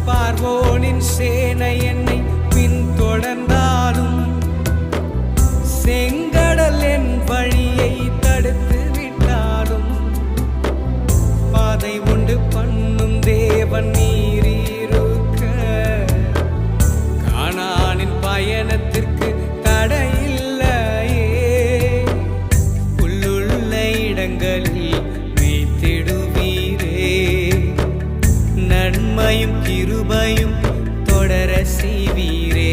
பார்வோனின் சேனை என்னை பின்தொடர்ந்தாலும் செங்கடல் என் வழியை தடுத்து விட்டாலும் பாதை உண்டு பண்ணும் தேவன் நீரிருக்க கானானின் பயணத்திற்கு தடையில்லையே. புல்லுள்ள இடங்களில் மேய்த்திடுவீரே, நன்மையும் கிருபையும் தொடர செய்வீரே.